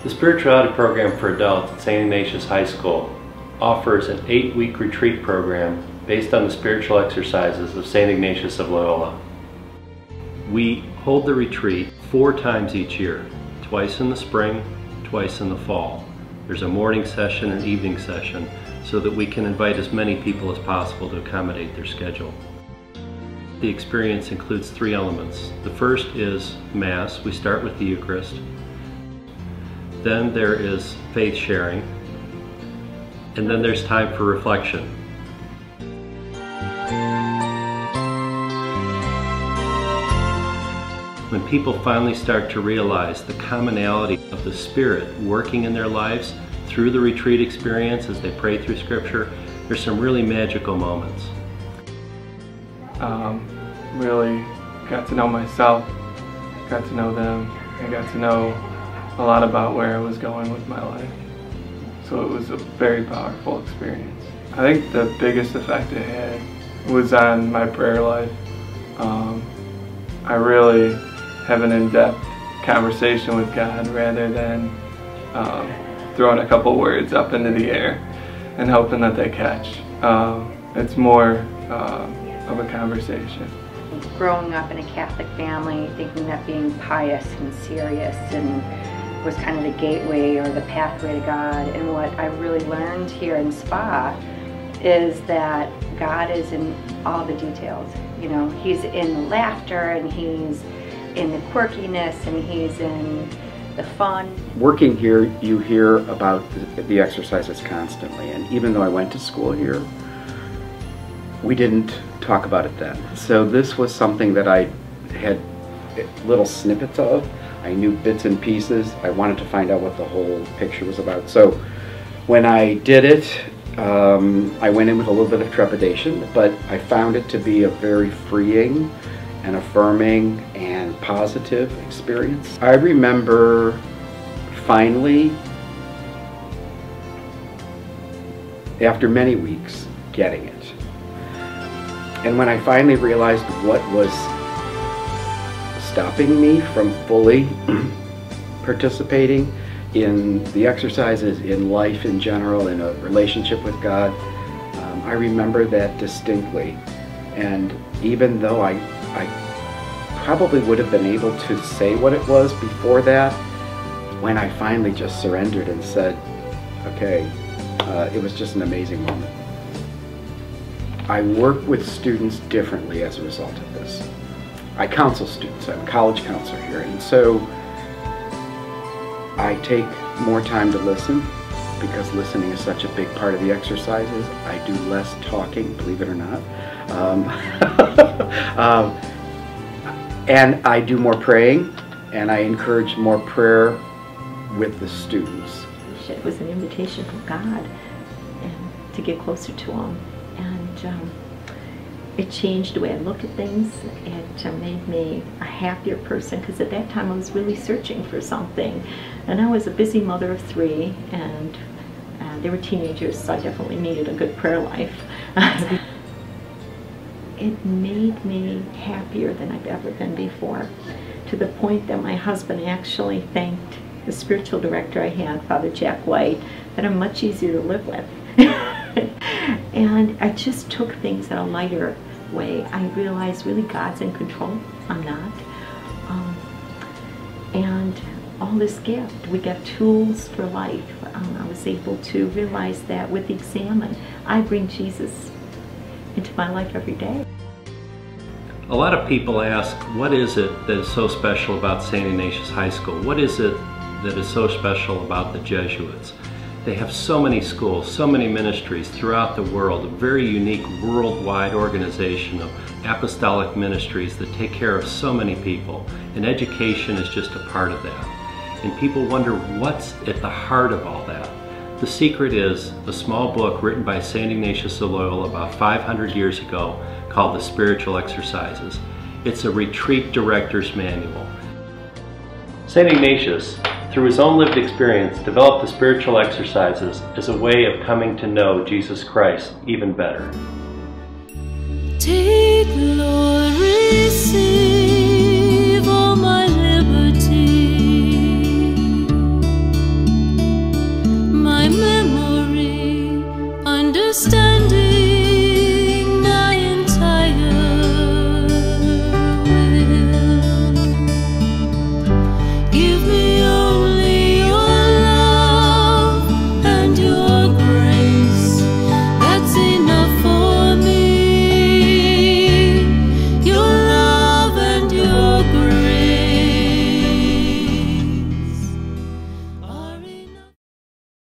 The Spirituality Program for Adults at St. Ignatius High School offers an 8-week retreat program based on the spiritual exercises of St. Ignatius of Loyola. We hold the retreat 4 times each year, twice in the spring, twice in the fall. There's a morning session and evening session so that we can invite as many people as possible to accommodate their schedule. The experience includes 3 elements. The first is Mass. We start with the Eucharist. Then there is faith sharing. And then there's time for reflection. When people finally start to realize the commonality of the Spirit working in their lives through the retreat experience as they pray through Scripture, there's some really magical moments. Really got to know myself, got to know them, and got to know a lot about where I was going with my life. So it was a very powerful experience. I think the biggest effect it had was on my prayer life. I really have an in-depth conversation with God rather than throwing a couple words up into the air and hoping that they catch. It's more of a conversation. Growing up in a Catholic family, thinking that being pious and serious and was kind of the gateway or the pathway to God, and what I really learned here in Spa is that God is in all the details. You know, He's in the laughter, and He's in the quirkiness, and He's in the fun. Working here, you hear about the exercises constantly, and even though I went to school here, we didn't talk about it then. So this was something that I had little snippets of. I knew bits and pieces. I wanted to find out what the whole picture was about. So when I did it, I went in with a little bit of trepidation, but I found it to be a very freeing and affirming and positive experience. I remember finally, after many weeks, getting it. And when I finally realized what was stopping me from fully participating in the exercises, in life in general, in a relationship with God, I remember that distinctly. And even though I probably would have been able to say what it was before that, when I finally just surrendered and said, okay, it was just an amazing moment. I work with students differently as a result of this. I counsel students. I'm a college counselor here, and so I take more time to listen because listening is such a big part of the exercises. I do less talking, believe it or not. And I do more praying, and I encourage more prayer with the students. It was an invitation from God and to get closer to Him. And it changed the way I look at things. It made me a happier person, because at that time I was really searching for something. And I was a busy mother of 3, and they were teenagers, so I definitely needed a good prayer life. It made me happier than I've ever been before, to the point that my husband actually thanked the spiritual director I had, Father Jack White, that I'm much easier to live with. And I just took things in a lighter way. I realized really God's in control. I'm not. And all this gift, we got tools for life. I was able to realize that with the Examine, I bring Jesus into my life every day. A lot of people ask, what is it that is so special about St. Ignatius High School? What is it that is so special about the Jesuits? They have so many schools, so many ministries throughout the world, a very unique worldwide organization of apostolic ministries that take care of so many people, and education is just a part of that. And people wonder what's at the heart of all that. The secret is a small book written by St. Ignatius of Loyola about 500 years ago called The Spiritual Exercises. It's a retreat director's manual. St. Ignatius, through his own lived experience, developed the spiritual exercises as a way of coming to know Jesus Christ even better. Take, Lord,